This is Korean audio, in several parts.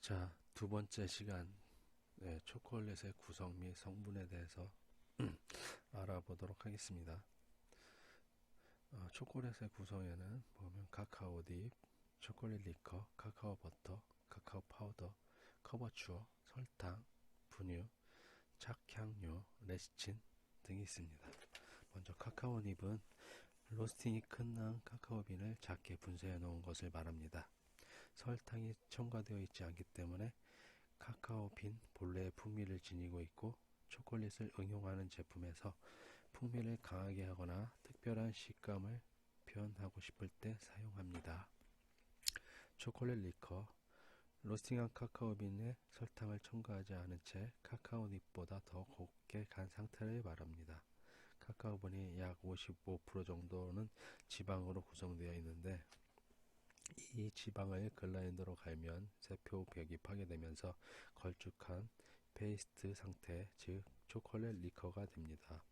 자, 두 번째 시간, 초콜릿의 구성 및 성분에 대해서 알아보도록 하겠습니다. 초콜릿의 구성에는 보면 카카오 딥, 초콜릿 리커, 카카오 버터, 카카오 파우더, 커버추어, 설탕, 분유, 착향료, 레시친 등이 있습니다. 먼저 카카오 닙은 로스팅이 끝난 카카오빈을 작게 분쇄해 놓은 것을 말합니다. 설탕이 첨가되어 있지 않기 때문에 카카오빈 본래의 풍미를 지니고 있고, 초콜릿을 응용하는 제품에서 풍미를 강하게 하거나 특별한 식감을 표현하고 싶을 때 사용합니다. 초콜릿 리커, 로스팅한 카카오빈에 설탕을 첨가하지 않은 채 카카오닙보다 더 곱게 간 상태를 말합니다. 카카오빈이 약 55% 정도는 지방으로 구성되어 있는데, 이 지방을 글라인더로 갈면 세포 벽이 파괴되면서 걸쭉한 페이스트 상태, 즉 초콜릿 리커가 됩니다.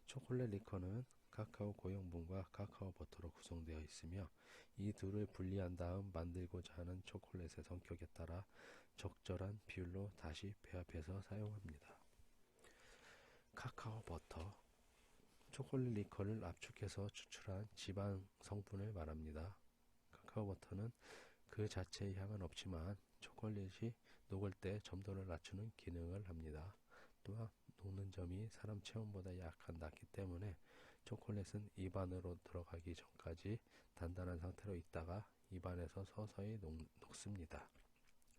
초콜릿 리커는 카카오 고형분과 카카오 버터로 구성되어 있으며, 이 둘을 분리한 다음 만들고자 하는 초콜릿의 성격에 따라 적절한 비율로 다시 배합해서 사용합니다. 카카오 버터, 초콜릿 리커를 압축해서 추출한 지방 성분을 말합니다. 카카오 버터는 그 자체의 향은 없지만 초콜릿이 녹을 때 점도를 낮추는 기능을 합니다. 또한 녹는 점이 사람 체온보다 약간 낮기 때문에 초콜릿은 입안으로 들어가기 전까지 단단한 상태로 있다가 입안에서 서서히 녹습니다.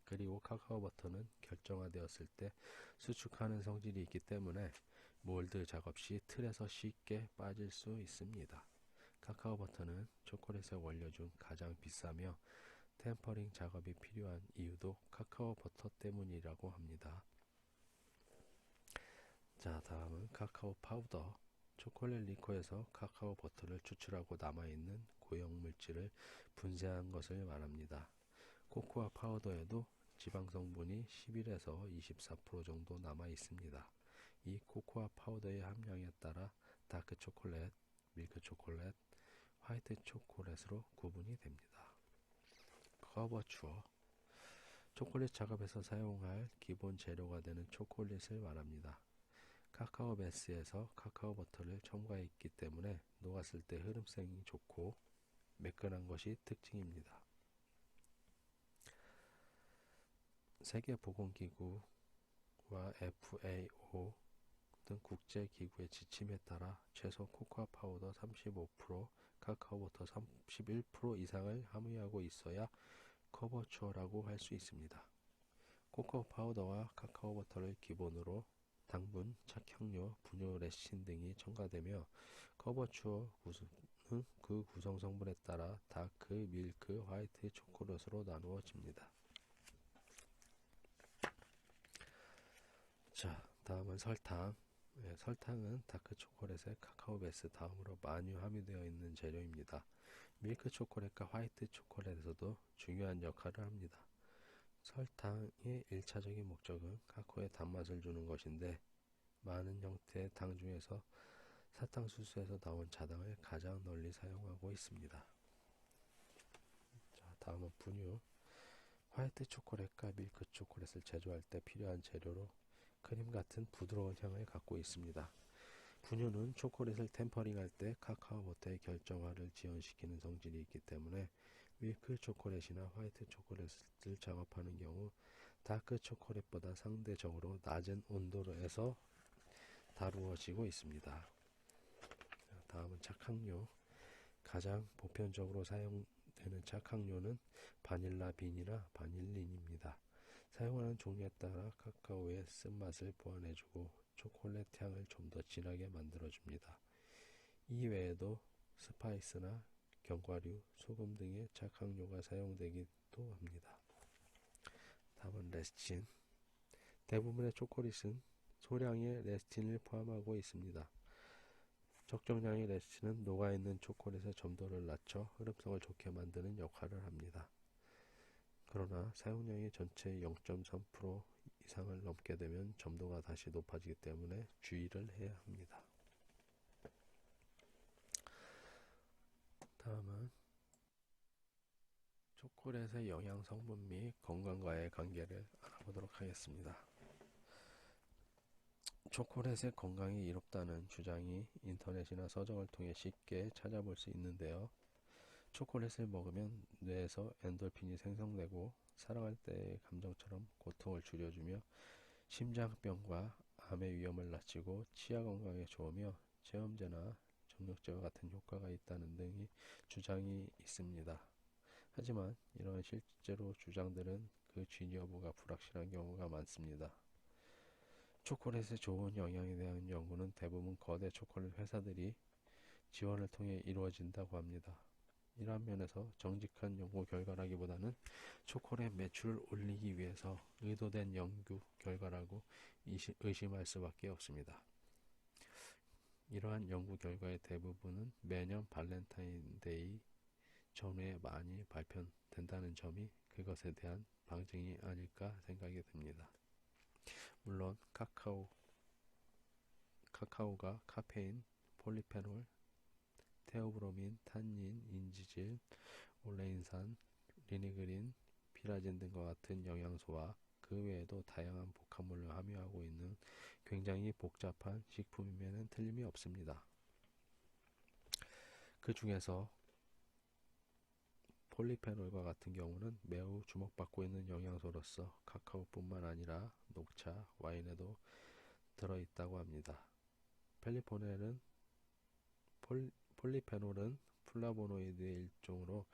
그리고 카카오 버터는 결정화되었을 때 수축하는 성질이 있기 때문에 몰드 작업 시 틀에서 쉽게 빠질 수 있습니다. 카카오 버터는 초콜릿의 원료 중 가장 비싸며 템퍼링 작업이 필요한 이유도 카카오 버터 때문이라고 합니다. 자, 다음은 카카오 파우더. 초콜릿 리커에서 카카오 버터를 추출하고 남아있는 고형 물질을 분쇄한 것을 말합니다. 코코아 파우더에도 지방 성분이 11에서 24% 정도 남아 있습니다. 이 코코아 파우더의 함량에 따라 다크 초콜릿, 밀크 초콜릿, 화이트 초콜릿으로 구분이 됩니다. 커버추어, 초콜릿 작업에서 사용할 기본 재료가 되는 초콜릿을 말합니다. 카카오 베스에서 카카오 버터를 첨가했기 때문에 녹았을 때 흐름성이 좋고 매끈한 것이 특징입니다. 세계보건기구와 FAO 등 국제기구의 지침에 따라 최소 코코아 파우더 35%, 카카오 버터 31% 이상을 함유하고 있어야 커버추어라고 할 수 있습니다. 코코아 파우더와 카카오 버터를 기본으로 당분, 착향료, 분유, 레신 등이 첨가되며, 커버추어 구성은 그 구성 성분에 따라 다크, 밀크, 화이트 초콜릿으로 나누어집니다. 자, 다음은 설탕. 설탕은 다크 초콜릿에 카카오 베스 다음으로 많이 함유되어 있는 재료입니다. 밀크 초콜릿과 화이트 초콜릿에서도 중요한 역할을 합니다. 설탕의 1차적인 목적은 카카오에 단맛을 주는 것인데, 많은 형태의 당 중에서 사탕수수에서 나온 자당을 가장 널리 사용하고 있습니다. 자, 다음은 분유. 화이트 초콜릿과 밀크 초콜릿을 제조할 때 필요한 재료로 크림 같은 부드러운 향을 갖고 있습니다. 분유는 초콜릿을 템퍼링할 때 카카오 버터의 결정화를 지연시키는 성질이 있기 때문에 밀크 초콜릿이나 화이트 초콜릿을 작업하는 경우 다크 초콜릿보다 상대적으로 낮은 온도에서 다루어지고 있습니다. 다음은 착향료. 가장 보편적으로 사용되는 착향료는 바닐라 빈이나 바닐린입니다. 사용하는 종류에 따라 카카오의 쓴맛을 보완해주고 초콜릿 향을 좀 더 진하게 만들어줍니다. 이 외에도 스파이스나 견과류, 소금 등의 착향료가 사용되기도 합니다. 다음은 레시친. 대부분의 초콜릿은 소량의 레시틴을 포함하고 있습니다. 적정량의 레시틴은 녹아있는 초콜릿의 점도를 낮춰 흐름성을 좋게 만드는 역할을 합니다. 그러나 사용량의 전체 0.3% 이상을 넘게 되면 점도가 다시 높아지기 때문에 주의를 해야 합니다. 다음은 초콜릿의 영양 성분 및 건강과의 관계를 알아보도록 하겠습니다. 초콜릿의 건강이 이롭다는 주장이 인터넷이나 서적을 통해 쉽게 찾아볼 수 있는데요. 초콜릿을 먹으면 뇌에서 엔돌핀이 생성되고 사랑할 때의 감정처럼 고통을 줄여주며 심장병과 암의 위험을 낮추고 치아 건강에 좋으며 체험제나 정력제와 같은 효과가 있다는 등의 주장이 있습니다. 하지만 이런 실제로 주장들은 그 진 여부가 불확실한 경우가 많습니다. 초콜릿의 좋은 영양에 대한 연구는 대부분 거대 초콜릿 회사들이 지원을 통해 이루어진다고 합니다. 이러한 면에서 정직한 연구 결과라기보다는 초콜릿 매출을 올리기 위해서 의도된 연구 결과라고 의심할 수밖에 없습니다. 이러한 연구 결과의 대부분은 매년 발렌타인데이 전후에 많이 발표된다는 점이 그것에 대한 방증이 아닐까 생각이 듭니다. 물론 카카오가 카페인, 폴리페놀, 테오브로민, 탄닌, 인지질, 올레인산, 리니그린, 피라진 등과 같은 영양소와 그 외에도 다양한 복합물을 함유하고 있는 굉장히 복잡한 식품임에는 틀림이 없습니다. 그 중에서 폴리페놀과 같은 경우는 매우 주목받고 있는 영양소로서 카카오뿐만 아니라 녹차, 와인에도 들어있다고 합니다. 폴리페놀은 플라보노이드의 일종으로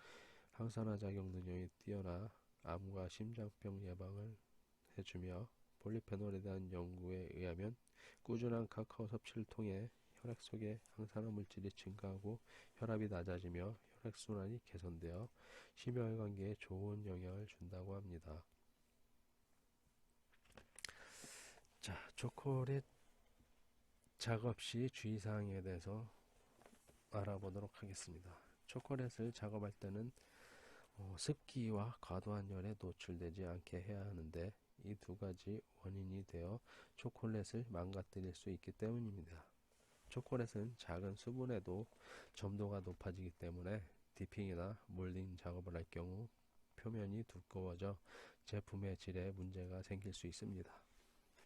항산화 작용 능력이 뛰어나 암과 심장병 예방을 해주며 폴리페놀에 대한 연구에 의하면 꾸준한 카카오 섭취를 통해 혈액 속의 항산화 물질이 증가하고 혈압이 낮아지며 혈액순환이 개선되어 심혈관계에 좋은 영향을 준다고 합니다. 자, 초콜릿 작업 시 주의사항에 대해서 알아보도록 하겠습니다. 초콜릿을 작업할 때는 습기와 과도한 열에 노출되지 않게 해야 하는데 이 두 가지 원인이 되어 초콜릿을 망가뜨릴 수 있기 때문입니다. 초콜릿은 작은 수분에도 점도가 높아지기 때문에 디핑이나 몰딩 작업을 할 경우 표면이 두꺼워져 제품의 질에 문제가 생길 수 있습니다.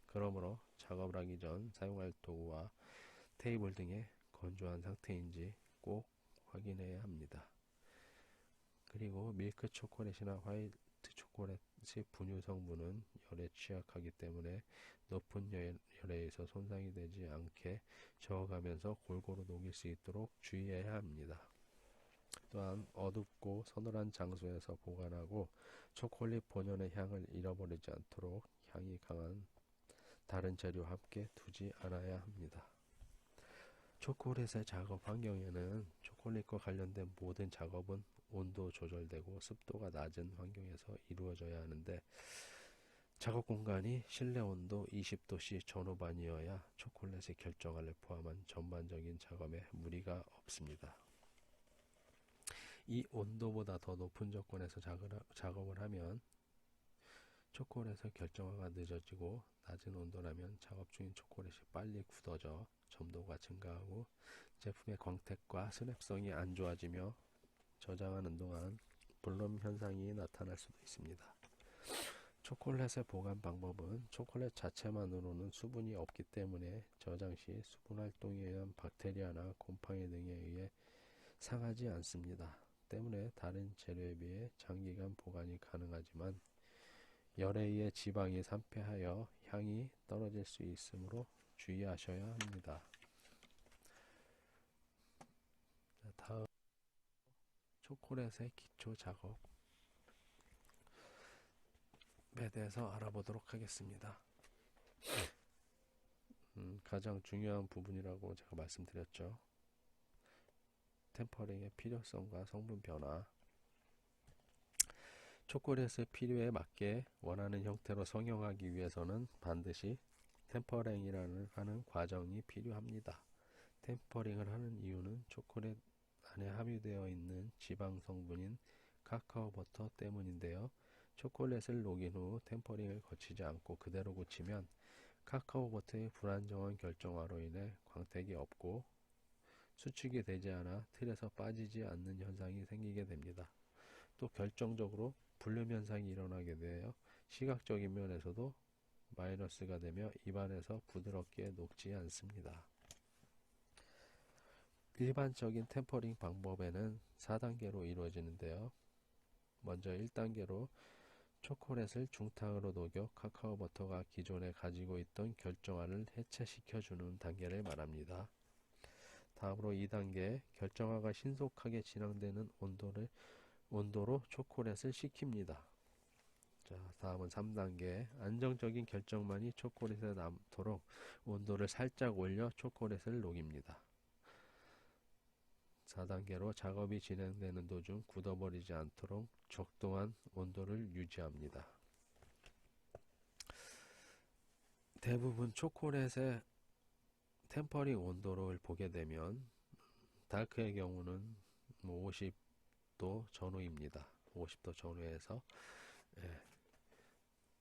그러므로 작업을 하기 전 사용할 도구와 테이블 등의 건조한 상태인지 꼭 확인해야 합니다. 그리고 밀크 초콜릿이나 화이트 초콜릿의 분유 성분은 열에 취약하기 때문에 높은 열에 의해서 손상이 되지 않게 저어가면서 골고루 녹일 수 있도록 주의해야 합니다. 또한 어둡고 서늘한 장소에서 보관하고 초콜릿 본연의 향을 잃어버리지 않도록 향이 강한 다른 재료와 함께 두지 않아야 합니다. 초콜릿의 작업 환경에는 초콜릿과 관련된 모든 작업은 온도 조절되고 습도가 낮은 환경에서 이루어져야 하는데 작업 공간이 실내 온도 20도씨 전후반이어야 초콜릿의 결정알을 포함한 전반적인 작업에 무리가 없습니다. 이 온도보다 더 높은 조건에서 작업을 하면 초콜릿의 결정화가 늦어지고 낮은 온도라면 작업 중인 초콜릿이 빨리 굳어져 점도가 증가하고 제품의 광택과 스냅성이 안 좋아지며 저장하는 동안 블럼 현상이 나타날 수도 있습니다. 초콜릿의 보관 방법은 초콜릿 자체만으로는 수분이 없기 때문에 저장 시 수분 활동에 의한 박테리아나 곰팡이 등에 의해 상하지 않습니다. 때문에 다른 재료에 비해 장기간 보관이 가능하지만 열에 의해 지방이 산패하여 향이 떨어질 수 있으므로 주의하셔야 합니다. 다음 초콜릿의 기초 작업에 대해서 알아보도록 하겠습니다. 가장 중요한 부분이라고 제가 말씀드렸죠. 템퍼링의 필요성과 성분 변화. 초콜릿의 필요에 맞게 원하는 형태로 성형하기 위해서는 반드시 템퍼링이라는 하는 과정이 필요합니다. 템퍼링을 하는 이유는 초콜릿 안에 함유되어 있는 지방 성분인 카카오 버터 때문인데요. 초콜릿을 녹인 후 템퍼링을 거치지 않고 그대로 굳히면 카카오 버터의 불안정한 결정화로 인해 광택이 없고 수축이 되지 않아 틀에서 빠지지 않는 현상이 생기게 됩니다. 또 결정적으로 불륜 현상이 일어나게 되어 시각적인 면에서도 마이너스가 되며 입안에서 부드럽게 녹지 않습니다. 일반적인 템퍼링 방법에는 4단계로 이루어지는데요. 먼저 1단계로 초콜릿을 중탕으로 녹여 카카오 버터가 기존에 가지고 있던 결정화를 해체시켜주는 단계를 말합니다. 다음으로 2단계 결정화가 신속하게 진행되는 온도로 초콜릿을 식힙니다. 자, 다음은 3단계 안정적인 결정만이 초콜릿에 남도록 온도를 살짝 올려 초콜릿을 녹입니다. 4단계로 작업이 진행되는 도중 굳어버리지 않도록 적당한 온도를 유지합니다. 대부분 초콜릿의 템퍼링 온도를 보게 되면 다크의 경우는 50도 전후입니다. 50도 전후에서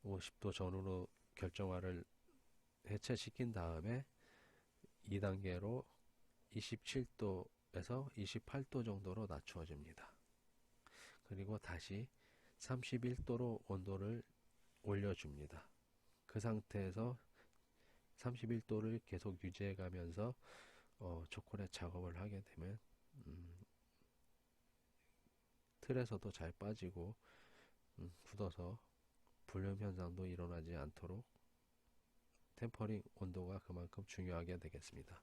50도 전후로 결정화를 해체시킨 다음에 2단계로 27도에서 28도 정도로 낮추어집니다. 그리고 다시 31도로 온도를 올려줍니다. 그 상태에서 31도를 계속 유지해 가면서 초콜릿 작업을 하게 되면 틀에서도 잘 빠지고 굳어서 불륜 현상도 일어나지 않도록 템퍼링 온도가 그만큼 중요하게 되겠습니다.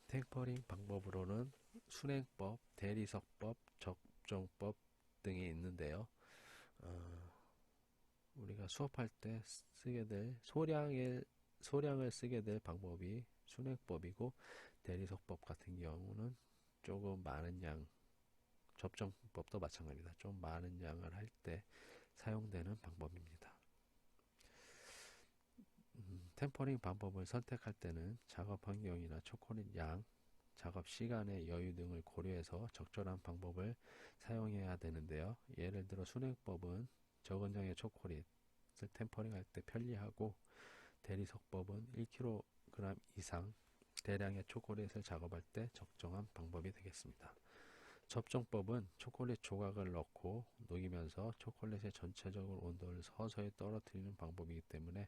템퍼링 방법으로는 순행법, 대리석법, 적정법 등이 있는데요. 우리가 수업할 때 쓰게 될 소량을 쓰게 될 방법이 순행법이고, 대리석법 같은 경우는 조금 많은 양, 접정법도 마찬가지입니다. 좀 많은 양을 할 때 사용되는 방법입니다. 템퍼링 방법을 선택할 때는 작업 환경이나 초콜릿 양, 작업 시간의 여유 등을 고려해서 적절한 방법을 사용해야 되는데요. 예를 들어 순행법은 적은 양의 초콜릿을 템퍼링 할 때 편리하고, 대리석법은 1kg 이상 대량의 초콜릿을 작업할 때 적정한 방법이 되겠습니다. 접종법은 초콜릿 조각을 넣고 녹이면서 초콜릿의 전체적인 온도를 서서히 떨어뜨리는 방법이기 때문에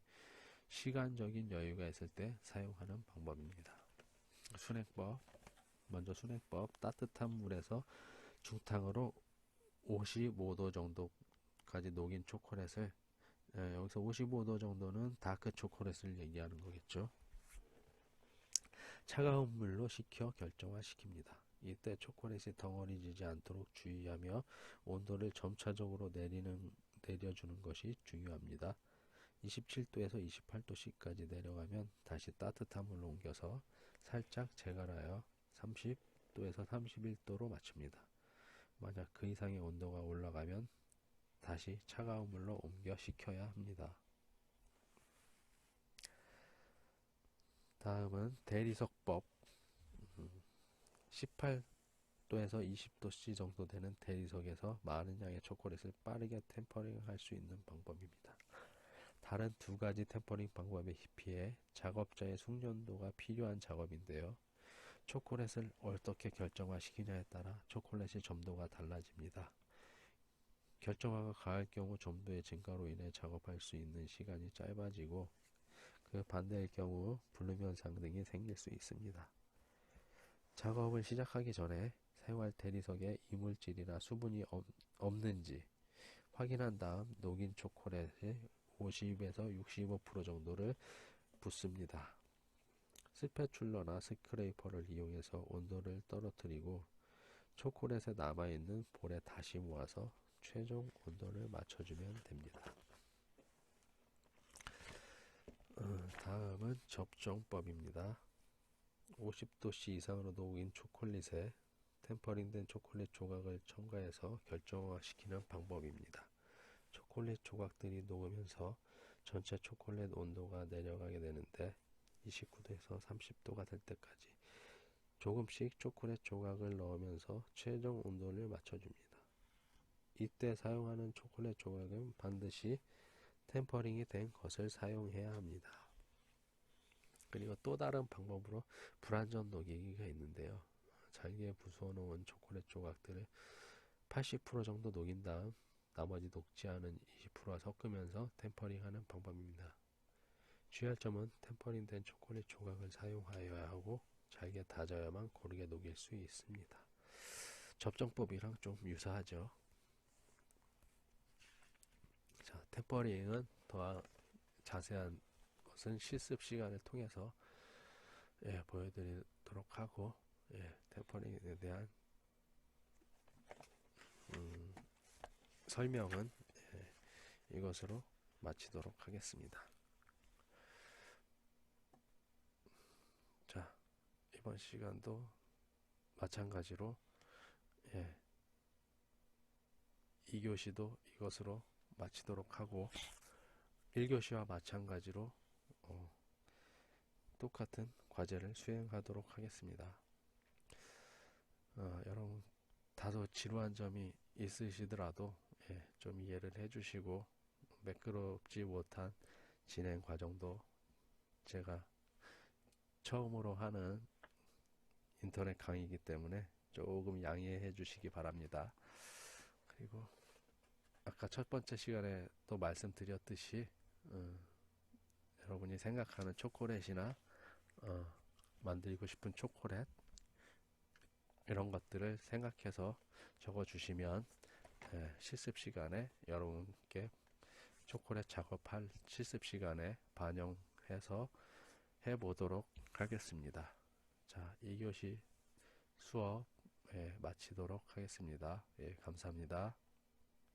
시간적인 여유가 있을 때 사용하는 방법입니다. 순행법, 먼저 순행법, 따뜻한 물에서 중탕으로 55도 정도까지 녹인 초콜릿을, 여기서 55도 정도는 다크 초콜릿을 얘기하는 거겠죠. 차가운 물로 식혀 결정화시킵니다. 이때 초콜릿이 덩어리지지 않도록 주의하며 온도를 점차적으로 내려주는 것이 중요합니다. 27도에서 28도씨까지 내려가면 다시 따뜻한 물로 옮겨서 살짝 제갈하여 30도에서 31도로 맞춥니다. 만약 그 이상의 온도가 올라가면 다시 차가운 물로 옮겨 식혀야 합니다. 다음은 대리석법. 18도에서 20도씨 정도 되는 대리석에서 많은 양의 초콜릿을 빠르게 템퍼링 할 수 있는 방법입니다. 다른 두 가지 템퍼링 방법에 비해 작업자의 숙련도가 필요한 작업인데요. 초콜릿을 어떻게 결정화시키냐에 따라 초콜릿의 점도가 달라집니다. 결정화가 가할 경우 점도의 증가로 인해 작업할 수 있는 시간이 짧아지고, 그 반대일 경우 불륜 현상 등이 생길 수 있습니다. 작업을 시작하기 전에 사용할 대리석에 이물질이나 수분이 없는지 확인한 다음 녹인 초콜릿의 50에서 65% 정도를 붓습니다. 스패츌러나 스크레이퍼를 이용해서 온도를 떨어뜨리고 초콜릿에 남아있는 볼에 다시 모아서 최종 온도를 맞춰주면 됩니다. 다음은 접종법입니다. 50도씨 이상으로 녹인 초콜릿에 템퍼링된 초콜릿 조각을 첨가해서 결정화시키는 방법입니다. 초콜릿 조각들이 녹으면서 전체 초콜릿 온도가 내려가게 되는데 29도에서 30도가 될 때까지 조금씩 초콜릿 조각을 넣으면서 최종 온도를 맞춰줍니다. 이때 사용하는 초콜릿 조각은 반드시 템퍼링이 된 것을 사용해야 합니다. 그리고 또 다른 방법으로 불완전 녹이기가 있는데요. 잘게 부수어 놓은 초콜릿 조각들을 80% 정도 녹인 다음 나머지 녹지 않은 20%와 섞으면서 템퍼링 하는 방법입니다. 주의할 점은 템퍼링 된 초콜릿 조각을 사용하여야 하고 잘게 다져야만 고르게 녹일 수 있습니다. 접종법이랑 좀 유사하죠. 자, 템퍼링은 더 자세한 것은 실습 시간을 통해서 보여드리도록 하고, 템퍼링에 대한 설명은 이것으로 마치도록 하겠습니다. 자, 이번 시간도 마찬가지로 2교시도 이것으로 마치도록 하고 1교시와 마찬가지로 똑같은 과제를 수행하도록 하겠습니다. 여러분 다소 지루한 점이 있으시더라도 좀 이해를 해주시고 매끄럽지 못한 진행 과정도 제가 처음으로 하는 인터넷 강의이기 때문에 조금 양해해 주시기 바랍니다. 그리고 아까 첫 번째 시간에 또 말씀드렸듯이 여러분이 생각하는 초콜릿이나 만들고 싶은 초콜릿 이런 것들을 생각해서 적어 주시면 실습 시간에 여러분께 초콜릿 작업할 실습 시간에 반영해서 해보도록 하겠습니다. 자, 2교시 수업 마치도록 하겠습니다. 감사합니다.